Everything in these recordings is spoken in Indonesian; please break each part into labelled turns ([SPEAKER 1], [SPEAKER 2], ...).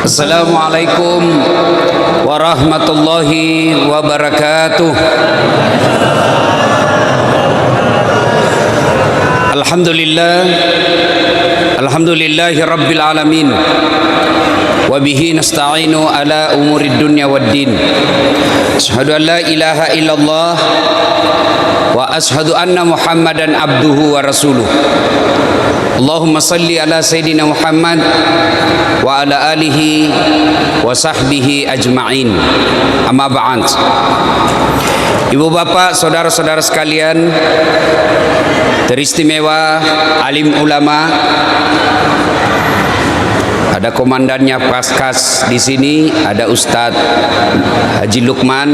[SPEAKER 1] Assalamualaikum warahmatullahi wabarakatuh. Alhamdulillahi rabbil alamin. Wa bihi nasta'inu ala umurid dunya waddin. Asyhadu an la ilaha illallah wa asyhadu anna Muhammadan abduhu wa rasuluh. Allahumma salli ala Sayyidina Muhammad wa ala alihi wa sahbihi ajma'in. Amma ba'd. Ibu bapak, saudara-saudara sekalian, teristimewa alim ulama, ada komandannya Paskas di sini, ada Ustadz Haji Lukman,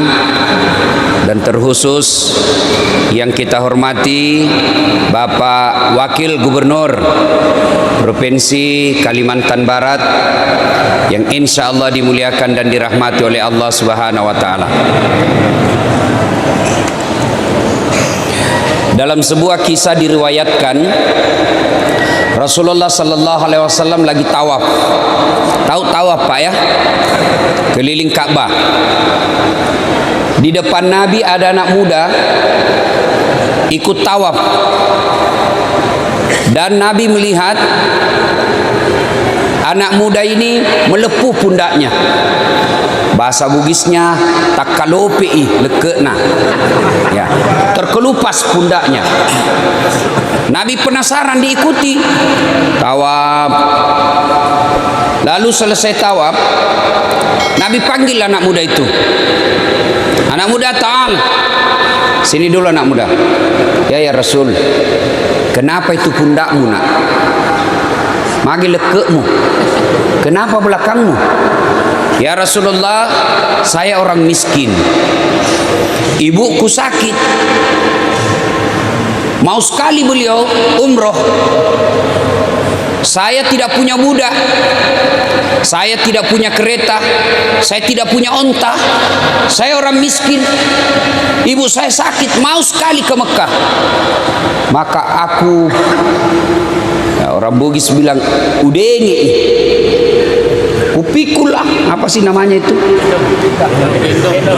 [SPEAKER 1] dan terkhusus yang kita hormati Bapak Wakil Gubernur Provinsi Kalimantan Barat yang insya Allah dimuliakan dan dirahmati oleh Allah Subhanahu wa Ta'ala. Dalam sebuah kisah diriwayatkan Rasulullah Sallallahu Alaihi Wasallam lagi tawaf. Tahu tawaf Pak ya? Keliling Ka'bah. Di depan Nabi ada anak muda ikut tawaf, dan Nabi melihat anak muda ini melepuh pundaknya. Bahasa Bugisnya takalopi lekena, ya, terkelupas pundaknya. Nabi penasaran, diikuti tawaf. Lalu selesai tawaf, Nabi panggil anak muda itu. Anak muda, ta'al, sini dulu anak muda. Ya Rasul, kenapa itu pundakmu nak? Magi lekekmu. Kenapa belakangmu? Ya Rasulullah, saya orang miskin, ibuku sakit, mau sekali beliau umroh. Saya tidak punya budak, saya tidak punya kereta, saya tidak punya onta, saya orang miskin, ibu saya sakit, mau sekali ke Mekah. Maka aku, ya, orang Bugis bilang udengi, kupikul lah, apa sih namanya itu?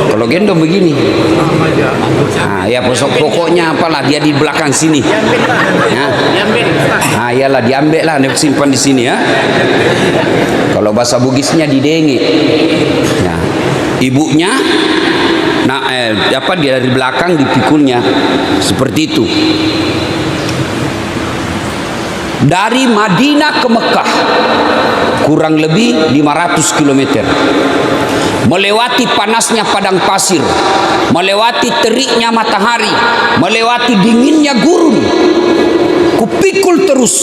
[SPEAKER 1] Kalau gendong begini. Nah, ya pokoknya apalah, dia di belakang sini. Ya. Nah, iyalah diambil lah, simpan di sini ya. Kalau bahasa Bugisnya didengi. Ya. Ibunya, nah, dia dari belakang dipikulnya, seperti itu. Dari Madinah ke Mekah kurang lebih 500 km, melewati panasnya padang pasir, melewati teriknya matahari, melewati dinginnya gurun. Kupikul terus.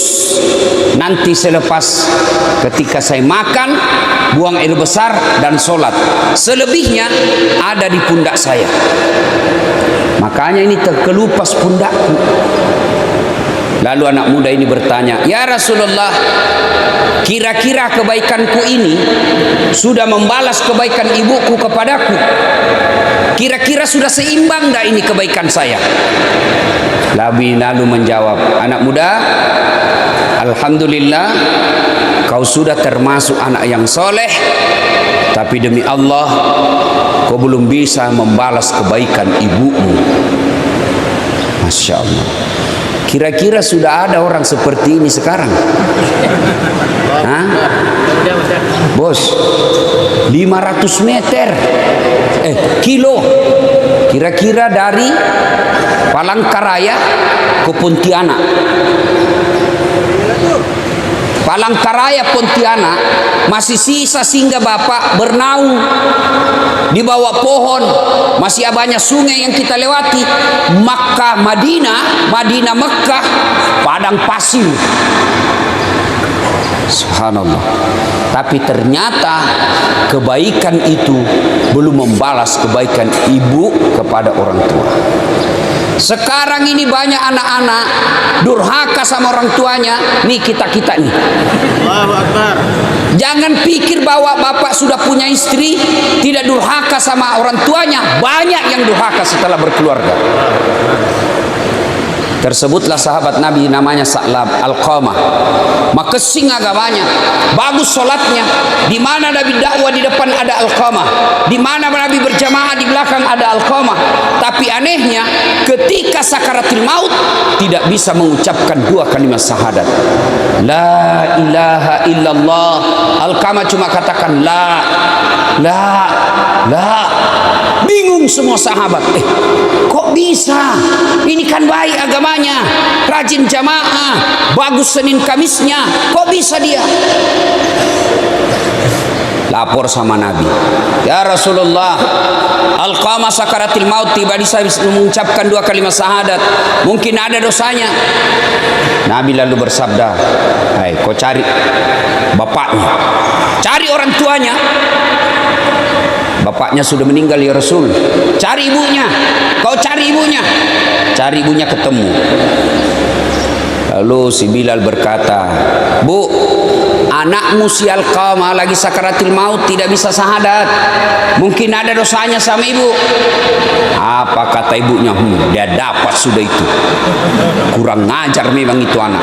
[SPEAKER 1] Nanti selepas ketika saya makan, buang air besar dan sholat, selebihnya ada di pundak saya. Makanya ini terkelupas pundakku. Lalu anak muda ini bertanya, ya Rasulullah, kira-kira kebaikanku ini sudah membalas kebaikan ibuku kepadaku? Kira-kira sudah seimbang dah ini kebaikan saya? Nabi lalu menjawab, anak muda, alhamdulillah, kau sudah termasuk anak yang soleh, tapi demi Allah, kau belum bisa membalas kebaikan ibumu. Masya Allah. Kira-kira sudah ada orang seperti ini sekarang? Hah? Bos, 500 meter, kilo, kira-kira dari Palangkaraya ke Pontianak. Palangkaraya Pontianak masih sisa singgah bapak bernaung di bawah pohon, masih banyak sungai yang kita lewati. Makkah Madinah, Madinah Mekah, padang pasir. Subhanallah. Tapi ternyata kebaikan itu belum membalas kebaikan ibu kepada orang tua. Sekarang ini banyak anak-anak durhaka sama orang tuanya. Nih kita nih. Allahu Akbar. Jangan pikir bahwa bapak sudah punya istri tidak durhaka sama orang tuanya. Banyak yang durhaka setelah berkeluarga. Tersebutlah sahabat Nabi namanya Sa'lab Alqamah. Makesing agamanya, bagus solatnya. Di mana Nabi dakwah di depan ada Alqamah, di mana Nabi berjamaah di belakang ada Alqamah. Tapi anehnya ketika sakaratul maut tidak bisa mengucapkan dua kalimat syahadat. La ilaha illallah. Alqamah cuma katakan la. Bingung semua sahabat. Kok bisa? Ini kan baik agamanya, rajin jamaah, bagus Senin Kamisnya. Kok bisa dia? Lapor sama Nabi, ya Rasulullah, Alqamah sakaratil maut tiba bisa mengucapkan dua kalimat syahadat, mungkin ada dosanya. Nabi lalu bersabda, hai, kau cari bapaknya, cari orang tuanya. Bapaknya sudah meninggal ya Rasul. Cari ibunya. Kau cari ibunya. Cari ibunya ketemu. Lalu si Bilal berkata, Bu, anakmu si Alqamah lagi sakaratul maut tidak bisa syahadat. Mungkin ada dosanya sama ibu. Apa kata ibunya? Dia dapat sudah itu. Kurang ngajar memang itu anak.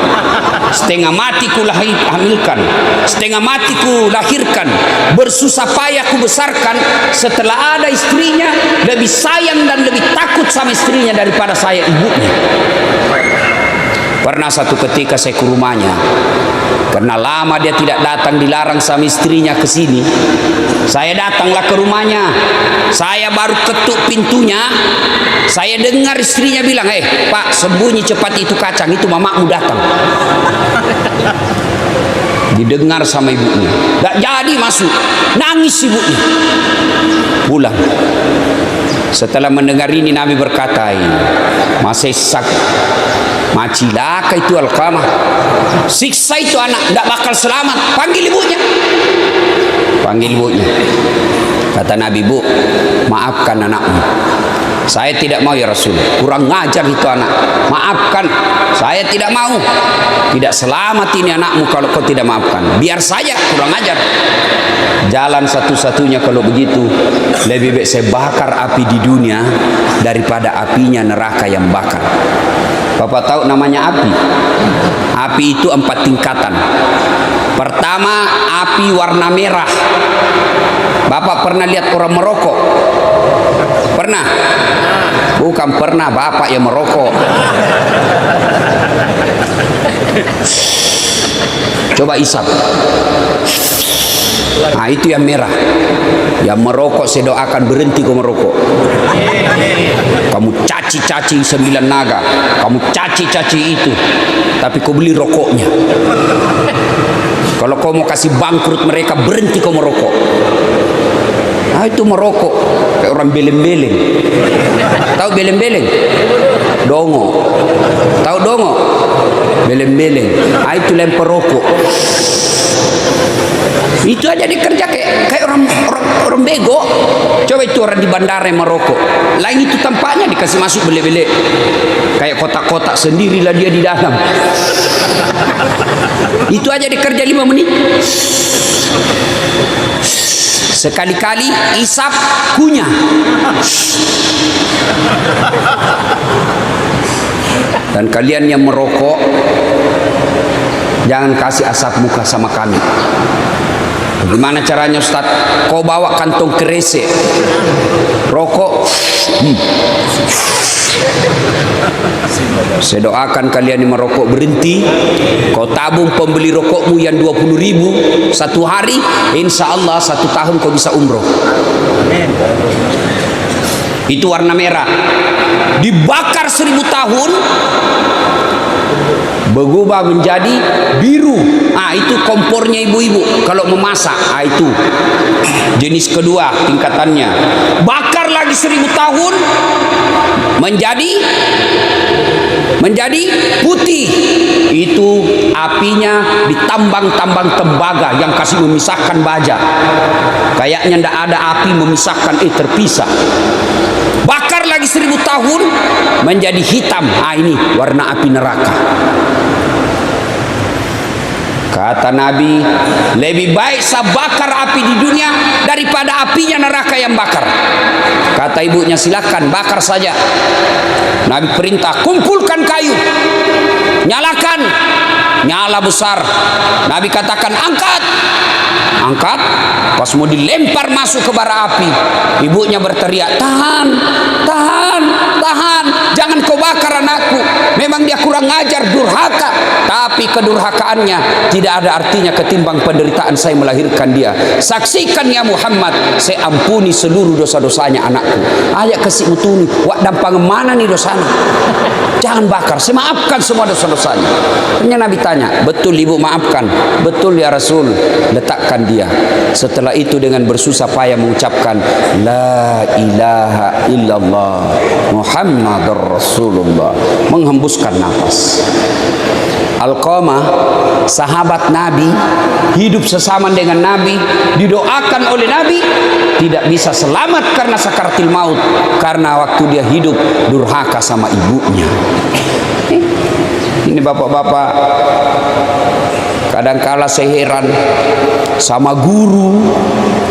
[SPEAKER 1] Setengah mati ku hamilkan, setengah mati ku lahirkan, bersusah payah ku besarkan. Setelah ada istrinya, lebih sayang dan lebih takut sama istrinya daripada saya ibunya. Pernah satu ketika saya ke rumahnya, karena lama dia tidak datang, dilarang sama istrinya ke sini. Saya datanglah ke rumahnya. Saya baru ketuk pintunya, saya dengar istrinya bilang, Pak, sembunyi cepat itu kacang, itu mamamu datang. Didengar sama ibunya, gak jadi masuk, nangis ibunya. Pulang. Setelah mendengar ini Nabi berkata, masih macilaka itu Alqamah, siksa itu anak, tidak bakal selamat. Panggil ibunya. Panggil ibunya. Kata Nabi, Bu, maafkan anakmu. Saya tidak mau ya Rasul, kurang ngajar itu anak. Maafkan, saya tidak mau. Tidak selamat ini anakmu kalau kau tidak maafkan. Biar saja, kurang ngajar. Jalan satu-satunya kalau begitu, lebih baik saya bakar api di dunia daripada apinya neraka yang bakar. Bapak tahu namanya api? Api itu 4 tingkatan. Pertama, api warna merah. Bapak pernah lihat orang merokok? Pernah? Bukan pernah bapak yang merokok. Coba isap. Nah, itu yang merah. Yang merokok saya doakan berhenti kau merokok. Kamu caci-caci 9 naga, kamu caci-caci itu, tapi kau beli rokoknya. Kalau kau mau kasih bangkrut mereka, berhenti kau merokok. Nah, itu merokok kayak orang beleng-beleng. Tahu beleng-beleng? Dongo. Tahu dongo? Beleng-beleng. Nah, itu lempar rokok. Itu aja dikerja kayak orang bego. Coba itu orang di bandara yang merokok. Lain itu tampaknya dikasih masuk bele-bele. Kayak kotak-kotak sendirilah dia di dalam. Itu aja dikerja 5 menit. Sekali-kali isap kunyah. Dan kalian yang merokok, jangan kasih asap muka sama kami. Bagaimana caranya Ustaz? Kau bawa kantong kresek, rokok. Saya doakan kalian yang merokok berhenti. Kau tabung pembeli rokokmu yang 20.000 satu hari, insya Allah 1 tahun kau bisa umroh. Itu warna merah. Dibakar 1000 tahun, berubah menjadi biru. Itu kompornya ibu-ibu kalau memasak. Itu jenis kedua tingkatannya. Bakar lagi 1000 tahun menjadi putih. Itu apinya ditambang-tambang tembaga yang kasih memisahkan baja. Kayaknya ndak ada api memisahkan, terpisah. Bakar lagi 1000 tahun menjadi hitam. Ini warna api neraka. Kata Nabi, lebih baik saya bakar api di dunia daripada apinya neraka yang bakar. Kata ibunya, silakan bakar saja. Nabi perintah, kumpulkan kayu, nyalakan, nyala besar. Nabi katakan, angkat, angkat. Pas mau dilempar masuk ke bara api, ibunya berteriak, tahan, tahan, tahan, jangan kau bakar anakku. Memang dia kurang ajar, durhaka, tapi kedurhakaannya tidak ada artinya ketimbang penderitaan saya melahirkan dia. Saksikan ya Muhammad, saya ampuni seluruh dosa-dosanya anakku. Ayat kasih mutuni, wak dampang mana nih dosanya? Jangan bakar, saya maafkan semua dosa-dosanya. Ternyata Nabi tanya, betul ibu maafkan? Betul ya Rasul. Letakkan dia. Setelah itu dengan bersusah payah mengucapkan La ilaha illallah Muhammadur Rasulullah, menghembuskan nafas. Alqamah, sahabat Nabi, hidup sesama dengan Nabi, didoakan oleh Nabi, tidak bisa selamat karena sakaratil maut, karena waktu dia hidup durhaka sama ibunya. Ini bapak-bapak, kadangkala saya heran sama guru,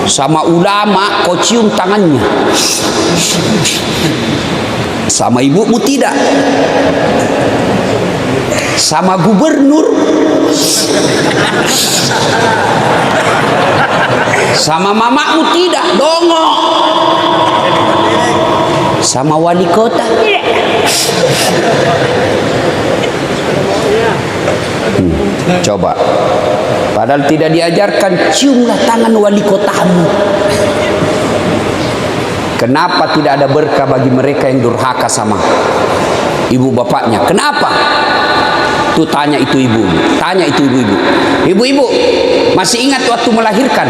[SPEAKER 1] sama ulama, kau cium tangannya, sama ibumu tidak. Sama gubernur, sama mamamu tidak, dongo. Sama wali kota tidak. Coba, padahal tidak diajarkan, ciumlah tangan wali kotamu. Kenapa tidak ada berkah bagi mereka yang durhaka sama ibu bapaknya? Kenapa? Tuh tanya itu ibu, tanya itu ibu-ibu. Ibu-ibu masih ingat waktu melahirkan?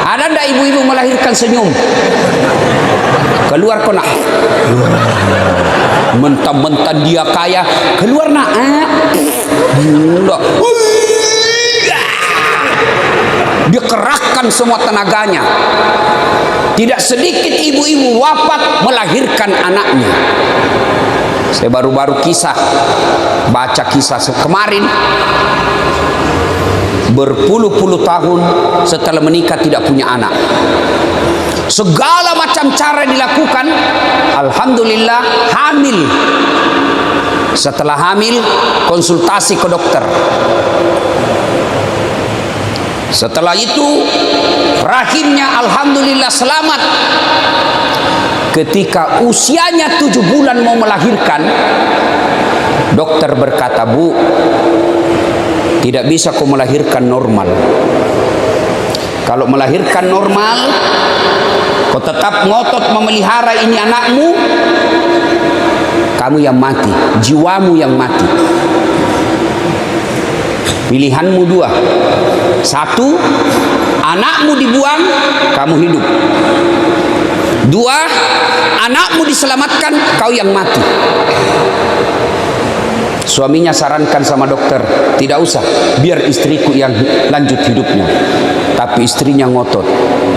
[SPEAKER 1] Ada ndak ibu-ibu melahirkan senyum? Keluar kona, mentang-mentang dia kaya, keluar nak. Dia kerahkan semua tenaganya. Tidak sedikit ibu-ibu wafat melahirkan anaknya. Saya baru-baru baca kisah kemarin, berpuluh-puluh tahun setelah menikah tidak punya anak. Segala macam cara dilakukan, alhamdulillah hamil. Setelah hamil, konsultasi ke dokter. Setelah itu rahimnya alhamdulillah selamat. Ketika usianya 7 bulan mau melahirkan, dokter berkata, Bu, tidak bisa kau melahirkan normal. Kalau melahirkan normal, kau tetap ngotot memelihara ini anakmu, kamu yang mati, jiwamu yang mati. Pilihanmu dua. Satu, anakmu dibuang, kamu hidup. Dua, anakmu diselamatkan, kau yang mati. Suaminya sarankan sama dokter, tidak usah, biar istriku yang lanjut hidupnya. Tapi istrinya ngotot,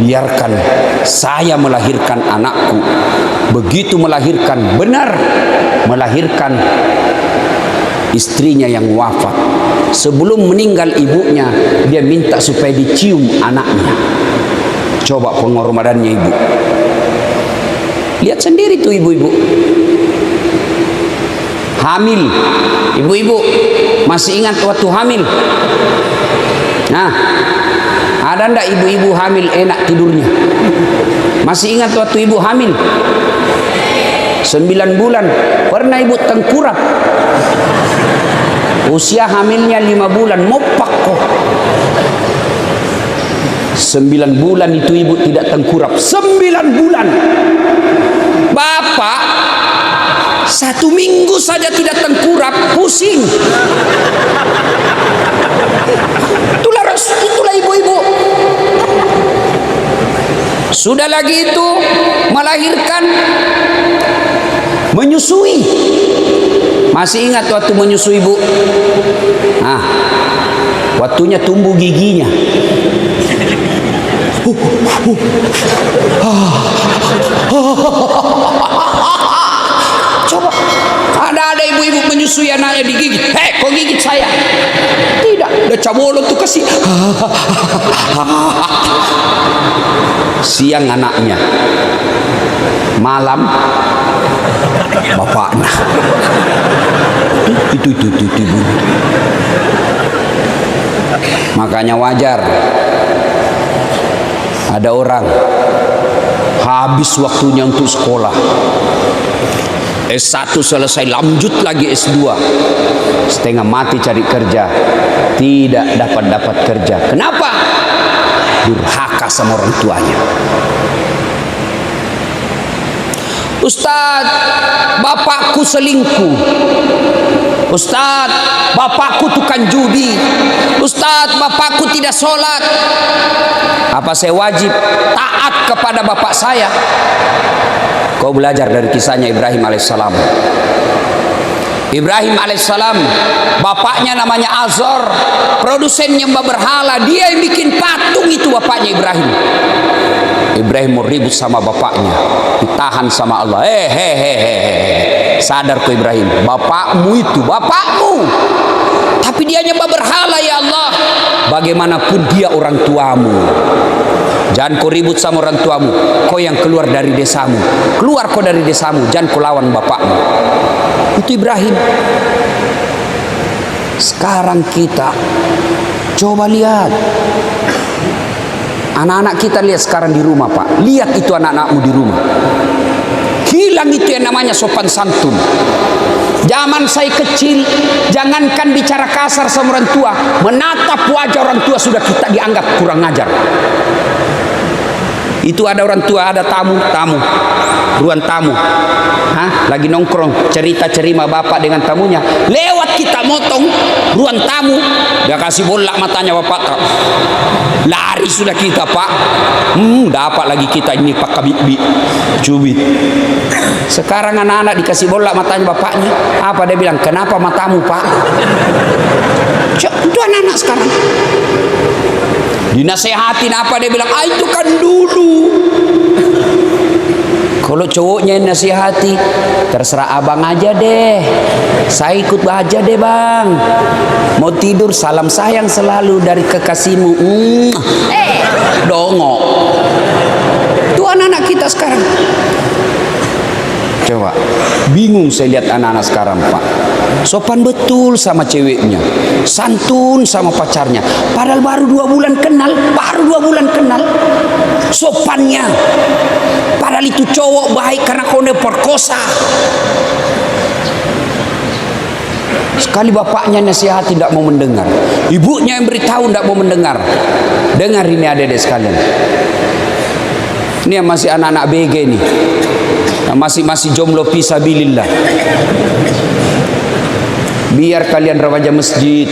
[SPEAKER 1] biarkan saya melahirkan anakku. Begitu melahirkan, benar melahirkan, istrinya yang wafat. Sebelum meninggal ibunya, dia minta supaya dicium anaknya. Coba pengorbanannya ibu. Lihat sendiri tuh ibu-ibu hamil. Ibu-ibu masih ingat waktu hamil? Nah, ada ndak ibu-ibu hamil enak tidurnya? Masih ingat waktu ibu hamil? 9 bulan pernah ibu tengkurap. Usia hamilnya 5 bulan, mopak kok. 9 bulan itu ibu tidak tengkurap. 9 bulan. Bapak 1 minggu saja tidak tengkurap, pusing. Itulah ibu-ibu. Sudah lagi itu melahirkan, menyusui. Masih ingat waktu menyusui ibu? Nah, waktunya tumbuh giginya. Coba ada ibu-ibu menyusui menyusui anaknya digigit. Hei, kau gigit saya? Tidak. Udah cabolot tuh kasih. Siang anaknya, malam bapaknya. Itu. Makanya wajar ada orang habis waktunya untuk sekolah, S1 selesai, lanjut lagi S2, setengah mati cari kerja, tidak dapat kerja. Kenapa? Durhaka sama orang tuanya. Ustaz, bapakku selingkuh. Ustaz, bapakku tukang judi. Ustaz, bapakku tidak sholat. Apa saya wajib taat kepada bapak saya? Kau belajar dari kisahnya Ibrahim alaihissalam. Ibrahim alaihissalam, bapaknya namanya Azor, produsen nyembah berhala. Dia yang bikin patung itu, bapaknya Ibrahim. Ibrahim mau ribut sama bapaknya, ditahan sama Allah. Sadar kau Ibrahim, bapakmu itu bapakmu, tapi dia nyembah berhala. Ya Allah, bagaimanapun dia orang tuamu. Jangan kau ribut sama orang tuamu. Kau yang keluar dari desamu, keluar kau dari desamu, jangan kau lawan bapakmu. Itu Ibrahim. Sekarang kita coba lihat anak-anak kita, lihat sekarang di rumah, Pak. Lihat itu anak-anakmu di rumah. Hilang itu yang namanya sopan santun. Zaman saya kecil, jangankan bicara kasar sama orang tua, menatap wajah orang tua sudah kita dianggap kurang ajar. Itu ada orang tua, ada tamu, ruang tamu. Lagi nongkrong, cerita-cerima bapak dengan tamunya. Lewat kita motong ruang tamu, dia kasih bola matanya bapak. Lari sudah kita, Pak. Dapat lagi kita ini Pak Kabibi cubit. Sekarang anak-anak dikasih bola matanya bapaknya. Apa dia bilang? Kenapa matamu, Pak? Itu anak-anak sekarang. Dinasehatin apa dia bilang? Itu kan dulu. Kalau cowoknya yang nasihati, terserah abang aja deh, saya ikut aja deh bang. Mau tidur salam sayang selalu dari kekasihmu. Dongok. Itu anak-anak kita sekarang. Coba, bingung saya lihat anak-anak sekarang, Pak. Sopan betul sama ceweknya, santun sama pacarnya. Padahal baru 2 bulan kenal, sopannya. Padahal itu cowok baik karena kau perkosa. Sekali bapaknya nasihat tidak mau mendengar, ibunya yang beritahu tidak mau mendengar. Dengar ini adik-adik sekalian. Ini yang masih anak-anak BG nih, yang masih jomblo fisabilillah. Biar kalian remaja masjid,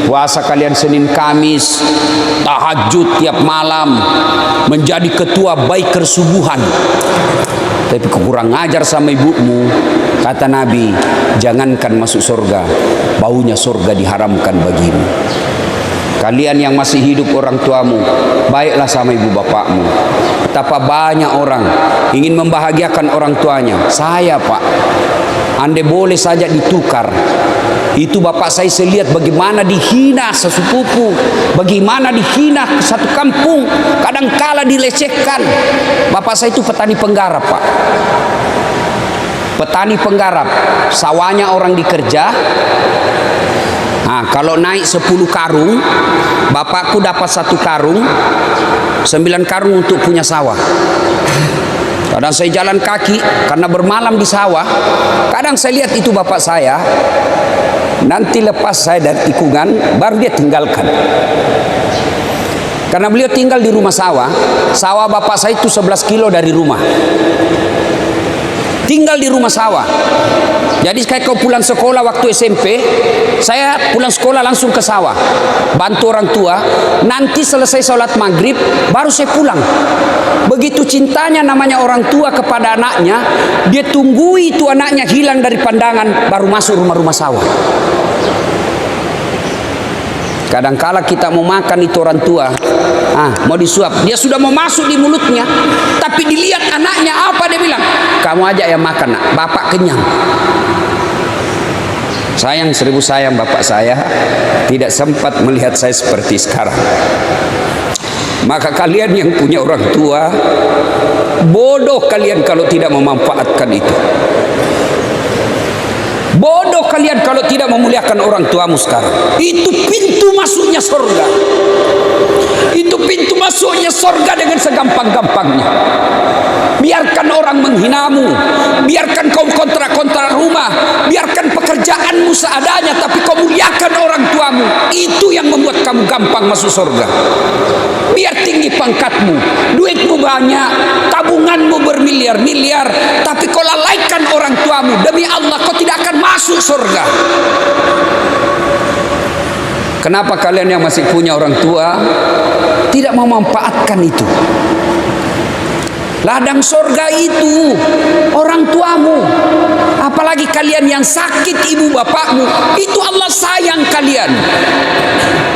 [SPEAKER 1] puasa kalian Senin Kamis, tahajud tiap malam, menjadi ketua baik kesubuhan. Tapi kurang ajar sama ibumu. Kata Nabi, jangankan masuk surga, baunya surga diharamkan bagimu. Kalian yang masih hidup orang tuamu, baiklah sama ibu bapakmu. Betapa banyak orang ingin membahagiakan orang tuanya. Saya, Pak, andai boleh saja ditukar. Itu bapak saya lihat bagaimana dihina sesepupu, bagaimana dihina satu kampung, kadangkala dilecehkan. Bapak saya itu petani penggarap, Pak. Petani penggarap, sawahnya orang dikerja. Kalau naik 10 karung, bapakku dapat 1 karung, 9 karung untuk punya sawah. Kadang saya jalan kaki karena bermalam di sawah. Kadang saya lihat itu bapak saya, nanti lepas saya dari tikungan, baru dia tinggalkan. Karena beliau tinggal di rumah sawah. Sawah bapak saya itu 11 kilo dari rumah. Tinggal di rumah sawah. Jadi kayak kau pulang sekolah waktu SMP, saya pulang sekolah langsung ke sawah, bantu orang tua. Nanti selesai sholat maghrib, baru saya pulang. Begitu cintanya namanya orang tua kepada anaknya, dia tunggu itu anaknya hilang dari pandangan, baru masuk rumah-rumah sawah. Kadangkala kita mau makan itu orang tua, mau disuap, dia sudah mau masuk di mulutnya, tapi dilihat anaknya, apa dia bilang? Kamu aja yang makan, nak, bapak kenyang. Sayang, 1000 sayang, bapak saya tidak sempat melihat saya seperti sekarang. Maka kalian yang punya orang tua, bodoh kalian kalau tidak memanfaatkan itu. Bodoh kalian kalau tidak memuliakan orang tuamu sekarang. Itu pintu masuknya surga. Itu pintu masuknya surga dengan segampang-gampangnya. Biarkan orang menghinamu, biarkan kau kontrak-kontrak rumah, biarkan pekerjaanmu seadanya, tapi kau muliakan orang tuamu. Itu yang membuat kamu gampang masuk surga. Biar tinggi pangkatmu, duitmu banyak, tabunganmu bermiliar-miliar, tapi kau lalaikan orang tuamu, demi Allah kau tidak akan masuk surga. Kenapa kalian yang masih punya orang tua tidak memanfaatkan itu? Ladang surga itu orang tuamu. Apalagi kalian yang sakit ibu bapakmu, itu Allah sayang kalian.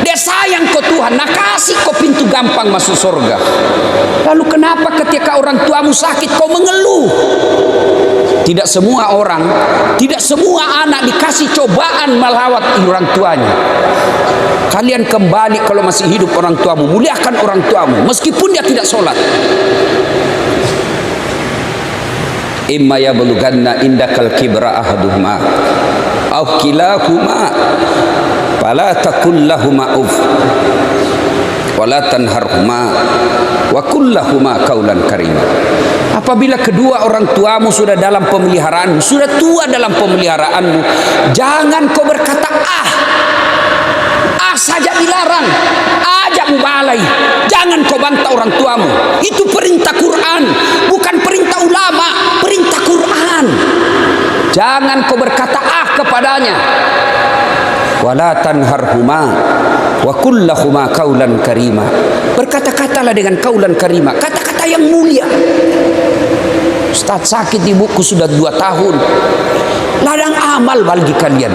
[SPEAKER 1] Dia sayang kau Tuhan, nah kasih kau pintu gampang masuk surga. Lalu kenapa ketika orang tuamu sakit kau mengeluh? Tidak semua orang, tidak semua anak dikasih cobaan melawat orang tuanya. Kalian kembali kalau masih hidup orang tuamu, muliakan orang tuamu meskipun dia tidak sholat. Imma yablughanna indakal kibra ahaduhuma aw kilahuma fala taqul lahumā uff wa la tanharhumā wa qul lahumā qawlan karīmā. Apabila kedua orang tuamu sudah dalam pemeliharaanmu, sudah tua dalam pemeliharaanmu, jangan kau berkata saja dilarang, ajak mubalai. Jangan kau bantah orang tuamu. Itu perintah Quran, bukan perintah ulama, perintah Quran. Jangan kau berkata kepadanya. Wala tanharhuma wa qul lahumā qawlan karīmā. Berkata-katalah dengan qawlan karīmā, kata-kata yang mulia. Ustaz, sakit ibuku sudah 2 tahun. Ladang amal bagi kalian.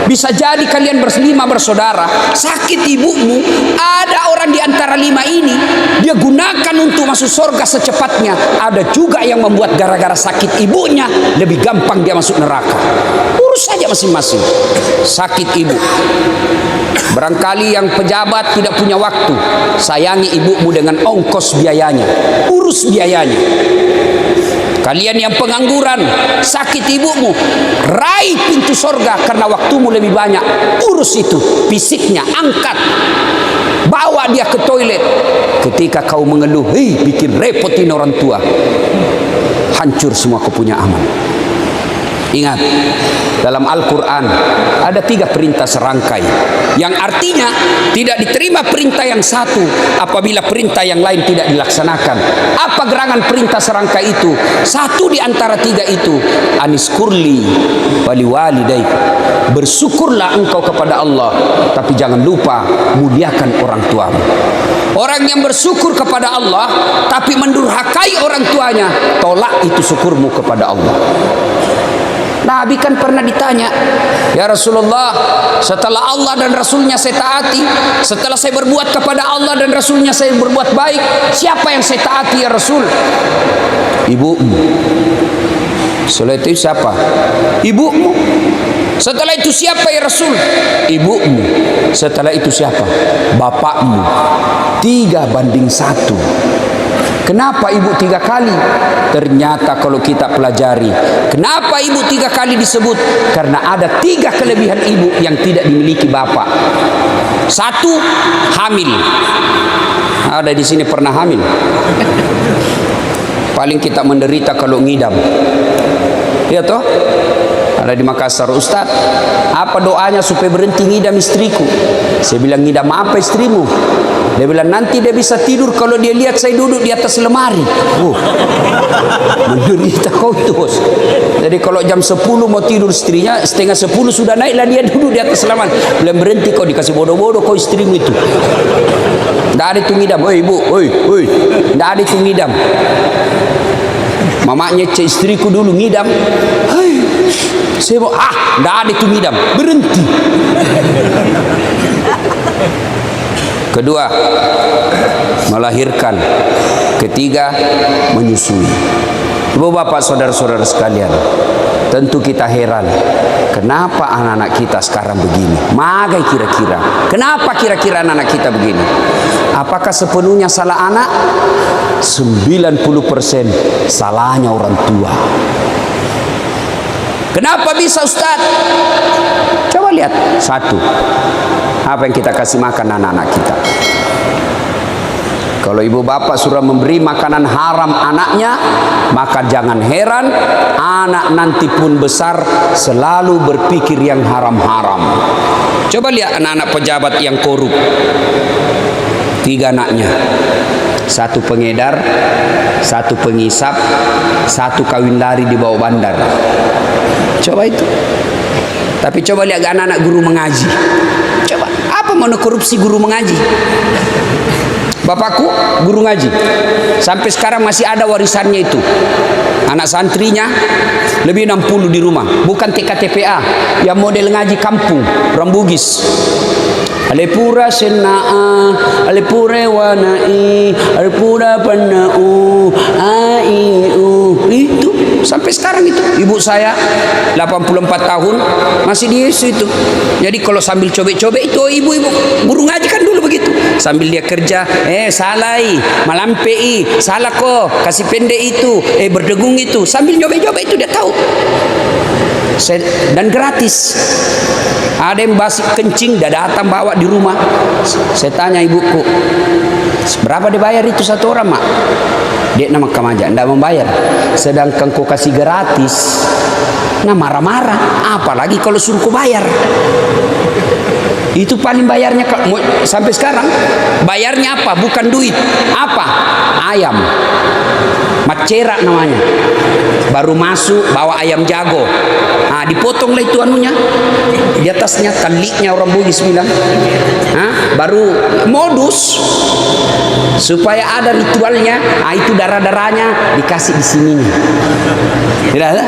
[SPEAKER 1] Bisa jadi kalian berlima bersaudara, sakit ibumu, ada orang di antara 5 ini, dia gunakan untuk masuk surga secepatnya. Ada juga yang membuat gara-gara sakit ibunya, lebih gampang dia masuk neraka. Urus saja masing-masing. Sakit ibu. Barangkali yang pejabat tidak punya waktu, sayangi ibumu dengan ongkos biayanya. Urus biayanya. Kalian yang pengangguran, sakit ibumu, raih pintu surga karena waktumu lebih banyak. Urus itu, fisiknya, angkat. Bawa dia ke toilet. Ketika kau mengeluh, bikin repotin orang tua, hancur semua kau punya amal. Ingat, dalam Al-Quran ada 3 perintah serangkai, yang artinya tidak diterima perintah yang satu apabila perintah yang lain tidak dilaksanakan. Apa gerangan perintah serangkai itu? Satu di antara 3 itu, aniskurli wali walidaik. Bersyukurlah engkau kepada Allah, tapi jangan lupa muliakan orang tuamu. Orang yang bersyukur kepada Allah tapi mendurhakai orang tuanya, tolak itu syukurmu kepada Allah. Nabi kan pernah ditanya, ya Rasulullah, setelah Allah dan Rasulnya saya taati, setelah saya berbuat kepada Allah dan Rasulnya saya berbuat baik, siapa yang saya taati ya Rasul? Ibumu. Setelah itu siapa? Ibumu. Setelah itu siapa ya Rasul? Ibumu. Setelah itu siapa? Bapakmu. 3:1. Kenapa ibu 3 kali? Ternyata kalau kita pelajari, kenapa ibu 3 kali disebut? Karena ada 3 kelebihan ibu yang tidak dimiliki bapak. 1, hamil. Ada di sini pernah hamil? Paling kita menderita kalau ngidam. Iya toh? Ada di Makassar, Ustaz, apa doanya supaya berhenti ngidam istriku? Saya bilang, ngidam apa istrimu? Dia bilang, nanti dia bisa tidur kalau dia lihat saya duduk di atas lemari. Menderita kau terus. Jadi kalau jam 10 mau tidur istrinya, setengah 10 sudah naiklah dia duduk di atas lemari. Bilang, berhenti kau, dikasih bodoh-bodoh kau istrimu itu. Tidak ada itu ngidam. Oi ibu, oi. Tidak ada itu ngidam. Mamanya cek istriku dulu ngidam. Saya mau, tidak ada itu ngidam. Berhenti. Kedua, melahirkan. Ketiga, menyusui. Ibu bapak saudara-saudara sekalian, Tentu kita heran, kenapa anak-anak kita sekarang begini? Magai kira-kira. Kenapa kira-kira anak-anak kita begini? Apakah sepenuhnya salah anak? 90% salahnya orang tua. Kenapa bisa Ustaz? Coba lihat. Satu, apa yang kita kasih makan anak-anak kita. Kalau ibu bapak sudah memberi makanan haram anaknya, maka jangan heran anak nanti pun besar selalu berpikir yang haram-haram. Coba lihat anak-anak pejabat yang korup. 3 anaknya. 1 pengedar, 1 pengisap, 1 kawin lari di bawah bandar. Coba itu. Tapi coba lihat anak-anak guru mengaji. Coba, apa mau korupsi guru mengaji? Bapakku guru ngaji, sampai sekarang masih ada warisannya itu. Anak santrinya lebih 60 di rumah, bukan TKTPA, yang model ngaji kampung, orang Bugis. Alepura senaa, alepura wanai, alepura panau, aiu. Itu sampai sekarang itu. Ibu saya 84 tahun masih di Yesus itu. Jadi kalau sambil cobek-cobek itu ibu-ibu guru ngaji kan dulu begitu. Sambil dia kerja, salai, malampei, salah kok, kasih pendek itu, berdegung itu. Sambil cobek-cobek itu dia tahu. Dan gratis. Ada yang basi kencing, dia datang bawa di rumah. Saya tanya ibuku, berapa dibayar itu 1 orang, mak? Dia nama kamaja, tidak membayar. Sedangkan kau kasih gratis, nah marah-marah. Apalagi kalau suruh kau bayar. Itu paling bayarnya sampai sekarang. Bayarnya apa? Bukan duit. Apa? Ayam. Macera namanya. Baru masuk bawa ayam jago. Nah, dipotonglah itu anunya. Di atasnya kaliknya orang Bugis bilang. Baru modus supaya ada ritualnya. Itu darah-darahnya dikasih di sininya. Tidak ada?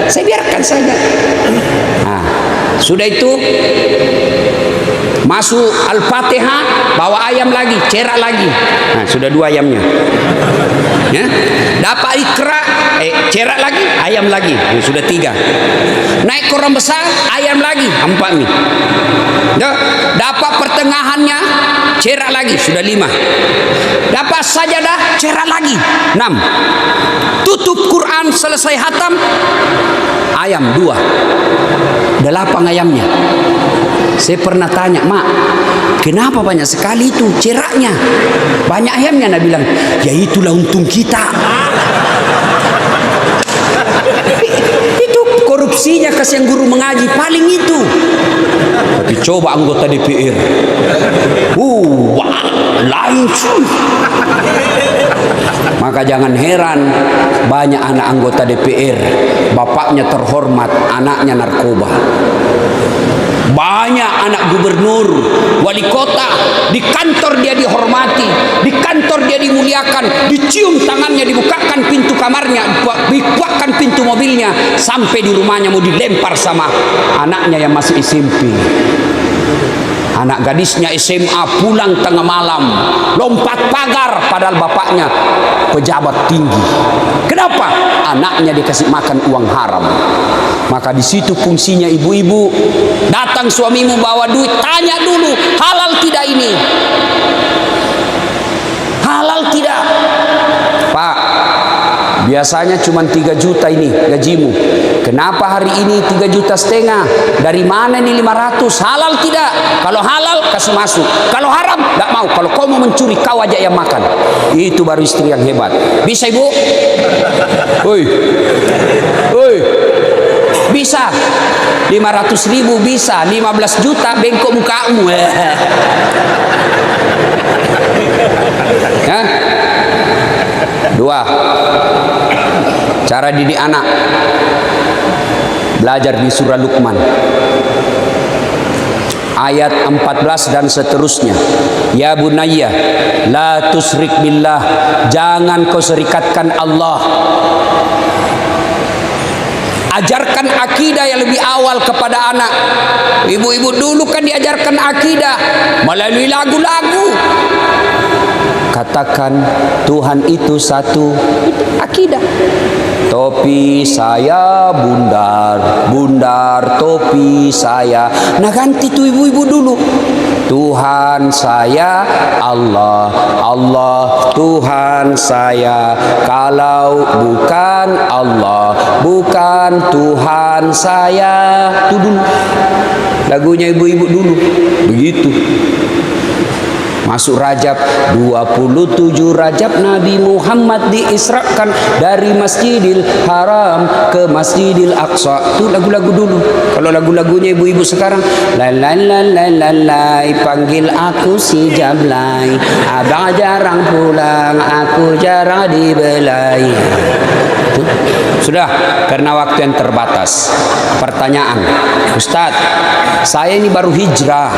[SPEAKER 1] Saya biarkan saja. Nah, sudah itu masuk Al-Fatihah, bawa ayam lagi, cerak lagi. Nah, sudah 2 ayamnya. Ya. Dapat Iqra, cerak lagi, ayam lagi. Nah, sudah 3. Naik koran besar, ayam lagi, 4 nih. Ya. Dapat pertengahannya, cerak lagi, sudah 5. Dapat sajadah, cerak lagi, 6. Tutup Quran selesai hatam, ayam 2. 8 ayamnya. Saya pernah tanya, mak, kenapa banyak sekali itu ceraknya? Banyak ayamnya. Nah bilang, ya itulah untung kita. Itu korupsinya kasihan guru mengaji paling itu. Tapi coba anggota DPR, lain cuy. Maka jangan heran banyak anak anggota DPR, bapaknya terhormat, anaknya narkoba. Banyak anak gubernur, wali kota, di kantor dia dihormati, di kantor dia dimuliakan, dicium tangannya, dibukakan pintu kamarnya, dibukakan pintu mobilnya, sampai di rumahnya mau dilempar sama anaknya yang masih SMP. Anak gadisnya SMA pulang tengah malam, lompat pagar, padahal bapaknya pejabat tinggi. Kenapa? Anaknya dikasih makan uang haram. Maka di situ fungsinya ibu-ibu. Datang suamimu bawa duit, tanya dulu, halal tidak ini? Halal tidak? Pak, biasanya cuma 3 juta ini gajimu. Kenapa hari ini 3,5 juta? Dari mana ini 500? Halal tidak? Kalau halal kasih masuk. Kalau haram tidak mau. Kalau kau mau mencuri, kau aja yang makan. Itu baru istri yang hebat. Bisa ibu? Oi. Bisa. 500.000 bisa. 15 juta bengkok mukamu. Ya? 2. Cara didik anak. Belajar di surah Luqman ayat 14 dan seterusnya. Ya bunayya la tusrik billah, jangan kau serikatkan Allah. Ajarkan akidah yang lebih awal kepada anak. Ibu-ibu dulu kan diajarkan akidah melalui lagu-lagu. Katakan Tuhan itu satu, itu akidah. topi saya bundar, bundar topi saya. Nah ganti tuh ibu-ibu dulu. Tuhan saya Allah, Allah Tuhan saya. Kalau bukan Allah, bukan Tuhan saya. Itu dulu lagunya ibu-ibu dulu begitu. Masuk Rajab, 27 Rajab Nabi Muhammad diisrakan dari Masjidil Haram ke Masjidil Aqsa. Itu lagu-lagu dulu. Kalau lagu-lagunya ibu-ibu sekarang, la la la la la la, panggil aku si Jablay, abang jarang pulang, aku jarang dibelai. Sudah, karena waktu yang terbatas. Pertanyaan, Ustadz, saya ini baru hijrah.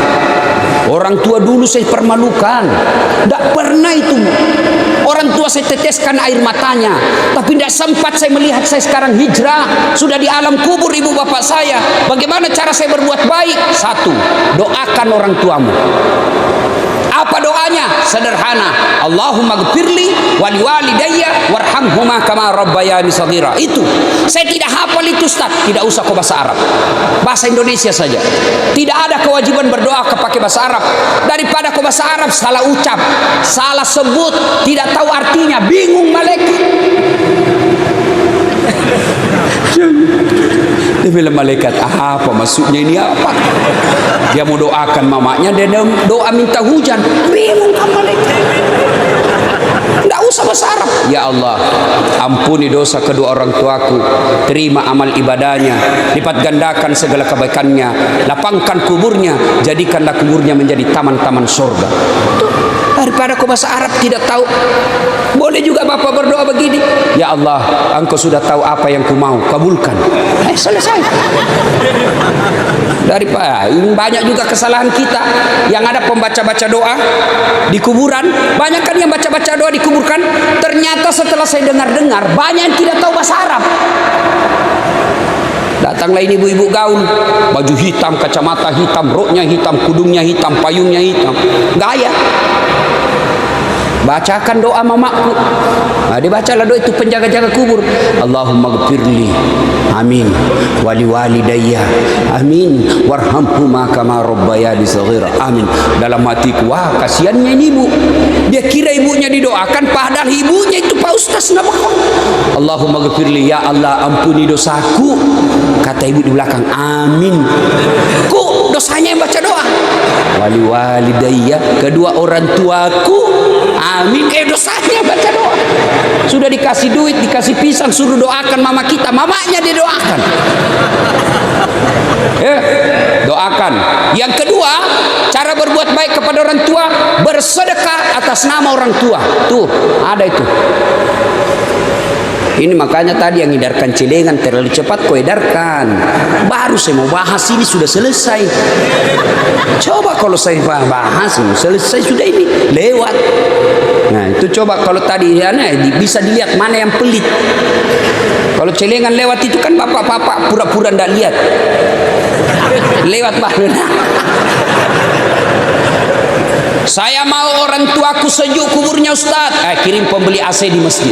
[SPEAKER 1] Orang tua dulu saya permalukan. Tidak pernah itu. Orang tua saya teteskan air matanya. Tapi tidak sempat saya melihat saya sekarang hijrah. Sudah di alam kubur ibu bapak saya. Bagaimana cara saya berbuat baik? Satu, doakan orang tuamu. Apa doanya? Sederhana. Allahumma gfirli wali walidayya warhamhuma kama rabbayani shaghira. Itu. Saya tidak hafal itu Ustaz. Tidak usah kau bahasa Arab. Bahasa Indonesia saja. Tidak ada kewajiban berdoa pakai bahasa Arab. Daripada kau bahasa Arab salah ucap, salah sebut, tidak tahu artinya, bingung malaikat. Dia bilang malaikat, apa maksudnya ini apa? Dia mau doakan mamanya, dia doa minta hujan. Bingung kan malaikat. Tidak usah bahasa Arab. Ya Allah, ampuni dosa kedua orang tuaku, terima amal ibadahnya, lipat gandakan segala kebaikannya, lapangkan kuburnya, jadikanlah kuburnya menjadi taman-taman surga. Tuh. Daripada kau bahasa Arab tidak tahu. Boleh juga bapak berdoa begini, ya Allah, engkau sudah tahu apa yang ku mau, kabulkan. Selesai. Daripada banyak juga kesalahan kita yang ada pembaca-baca doa di kuburan. Banyak kan yang baca-baca doa di kuburan. Ternyata setelah saya dengar-dengar, banyak yang tidak tahu bahasa Arab. Datanglah ini ibu-ibu gaul, baju hitam, kacamata hitam, roknya hitam, kudungnya hitam, payungnya hitam, gaya. Bacakan doa mamaku. Nah, dibacalah doa itu penjaga-jaga kubur. Allahumma gfirli, amin, wali walidayya, amin, warhamhuma kama rabbayani shaghira, amin. Dalam hatiku, wah kasihannya ini ibu. Dia kira ibunya didoakan, padahal ibunya itu Pak Ustaz nama. Allahumma gfirli, ya Allah ampuni dosaku. Kata ibu di belakang, amin. Ku dosanya yang baca doa. Wali walidayya, kedua orang tuaku, amin. Dosanya baca doa. Sudah dikasih duit, dikasih pisang, suruh doakan mama kita, mamanya dia doakan. Doakan. Yang kedua, cara berbuat baik kepada orang tua, bersedekah atas nama orang tua. Tuh, ada itu. Ini makanya tadi yang edarkan celengan terlalu cepat kau edarkan. Baru saya mau bahas ini sudah selesai. Coba kalau saya bahas selesai sudah ini lewat. Nah itu coba kalau tadi ya, bisa dilihat mana yang pelit. Kalau celengan lewat itu kan bapak-bapak pura-pura ndak lihat. Lewat baru. Saya mau orang tuaku sejuk kuburnya Ustaz. Kirim pembeli AC di masjid.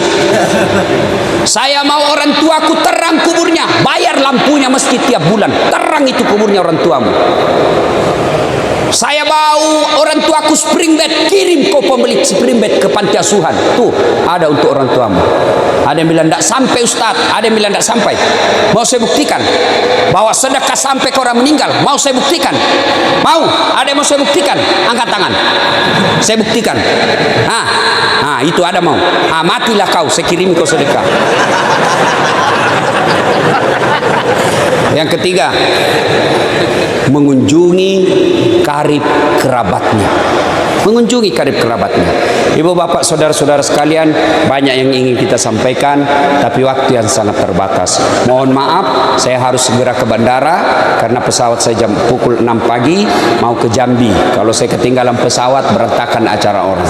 [SPEAKER 1] Saya mau orang tuaku terang kuburnya. Bayar lampunya masjid tiap bulan. Terang itu kuburnya orang tuamu. Saya mau orang tuaku spring bed. Kirim kau pembeli spring bed ke panti asuhan. Tuh ada untuk orang tuamu. Ada yang bilang tidak sampai Ustaz, ada yang bilang tidak sampai. Mau saya buktikan bahwa sedekah sampai ke orang meninggal. Mau saya buktikan? Mau? Ada yang mau saya buktikan? Angkat tangan. Saya buktikan. Itu ada mau. Matilah kau, saya kirim kau sedekah. Yang ketiga, mengunjungi karib kerabatnya. Mengunjungi karib kerabatnya. Ibu bapak saudara-saudara sekalian, banyak yang ingin kita sampaikan, tapi waktu yang sangat terbatas. Mohon maaf, saya harus segera ke bandara karena pesawat saya jam pukul 6 pagi mau ke Jambi. Kalau saya ketinggalan pesawat, berantakan acara orang.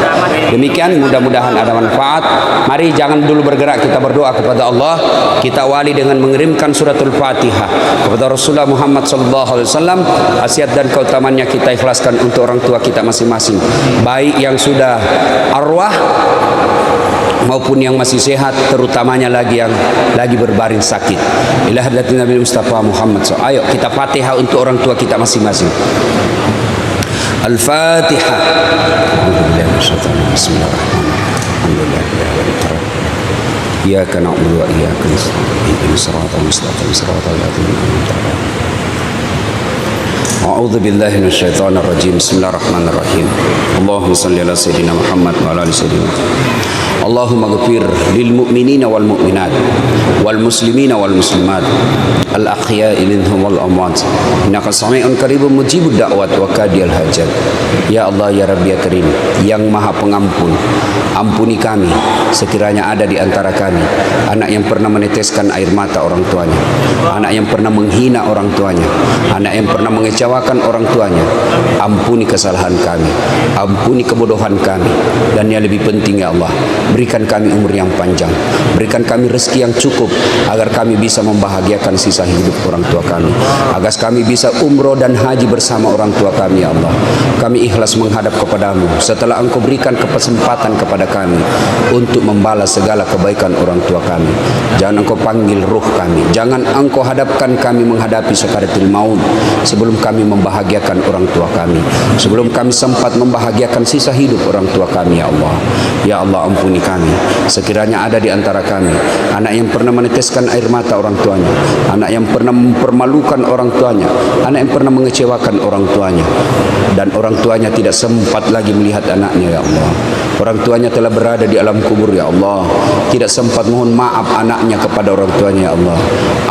[SPEAKER 1] Demikian, mudah-mudahan ada manfaat. Mari jangan dulu bergerak, kita berdoa kepada Allah. Kita awali dengan mengirimkan suratul Fatihah kepada Rasulullah Muhammad SAW. Khasiat dan keutamannya kita ikhlaskan untuk orang tua kita masing-masing, baik yang sudah arwah maupun yang masih sehat, terutamanya lagi yang lagi berbaring sakit. Ila hadratin Nabi Mustafa Muhammad SAW. Ayo kita Fatihah untuk orang tua kita masing-masing. Al-Fatihah. Bismillahirrahmanirrahim. Iyyaka na'budu wa iyyaka nasta'in. Ihdinas siratal mustaqim, siratal ladzina an'amta 'alaihim. A'udzu billahi minasyaitonir rajim. Bismillahirrahmanirrahim. Allahumma shalli ala sayyidina Muhammad wa ala ali sayyidina. Allahumma ghfir lil mu'minina wal mu'minat wal muslimina wal muslimat al ahya'i minhum wal amwat innaka sami'un qaribun mujibud da'wat wa qadiyal hajat. Ya Allah, ya Rabbi, ya Karim, yang Maha Pengampun, ampuni kami sekiranya ada di antara kami anak yang pernah meneteskan air mata orang tuanya, anak yang pernah menghina orang tuanya, anak yang pernah mengecewakan orang tuanya. Ampuni kesalahan kami, ampuni kebodohan kami, dan yang lebih penting ya Allah, berikan kami umur yang panjang, berikan kami rezeki yang cukup agar kami bisa membahagiakan sisa hidup orang tua kami, agar kami bisa umroh dan haji bersama orang tua kami ya Allah. Kami ikhlas menghadap kepadamu setelah Engkau berikan kesempatan kepada kami untuk membalas segala kebaikan orang tua kami. Jangan Engkau panggil ruh kami, jangan Engkau hadapkan kami menghadapi sakaratul maut sebelum kami membahagiakan orang tua kami, sebelum kami sempat membahagiakan sisa hidup orang tua kami ya Allah. Ya Allah, ampuni kami sekiranya ada di antara kami anak yang pernah meneteskan air mata orang tuanya, anak yang pernah mempermalukan orang tuanya, anak yang pernah mengecewakan orang tuanya, dan orang tuanya tidak sempat lagi melihat anaknya ya Allah. Orang tuanya telah berada di alam kubur ya Allah, tidak sempat mohon maaf anaknya kepada orang tuanya ya Allah.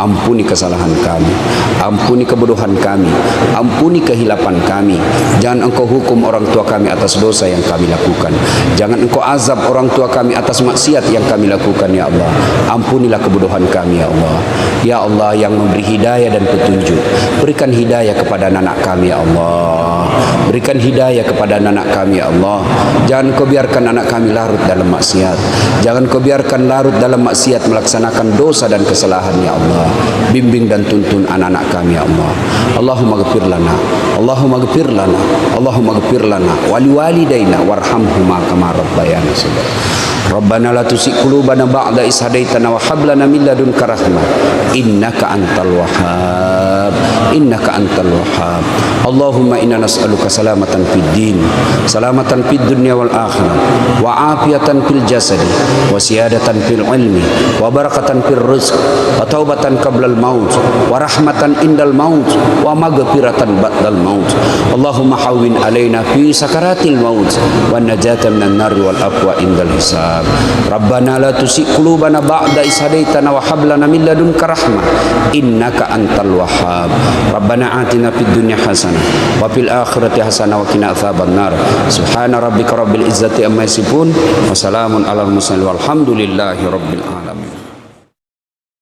[SPEAKER 1] Ampuni kesalahan kami, ampuni kebodohan kami, ampuni kehilapan kami. Jangan Engkau hukum orang tua kami atas dosa yang kami lakukan, jangan Engkau azab orang tua kami atas maksiat yang kami lakukan ya Allah. Ampunilah kebodohan kami ya Allah. Ya Allah yang memberi hidayah dan petunjuk, berikan hidayah kepada anak kami ya Allah, berikan hidayah kepada anak kami ya Allah. Jangan Kau biarkan anak kami larut dalam maksiat, jangan Kau biarkan larut dalam maksiat melaksanakan dosa dan kesalahan ya Allah. Bimbing dan tuntun anak-anak kami ya Allah. Allahumma ghfir lana, Allahumma ghfir lana, Allahumma ghfir lana wali walidaina warhamhuma kama rabbayana shaghira. Rabbana la tuzigh qulubana ba'da idh hadaitana wa hab lana min ladunka rahmah innaka antal wahhab, innaka antal wahhab. Allahumma inna nas'aluka salamatan fid din, salamatan fid dunya wal akhirah, wa afiatan fil jasad, wa siyadatan fil ilmi, wa barakatan fil rizq, wa taubatan qabla al maut, wa rahmatan indal maut, wa maghfiratan ba'dal maut. Allahumma hawwin alaina fi sakaratil maut wa najatan minan nar wal afwa indal hisab. Rabbana la tuzigh qulubana ba'da idh hadaitana wa hab lana min ladunka rahmah innaka antal wahhab. Rabbana atina fid dunya hasanah wa fil akhirati hasanah wa qina adzabannar. Subhana rabbika rabbil izzati amma yasifun wa salamun alal mursalin walhamdulillahi rabbil alamin.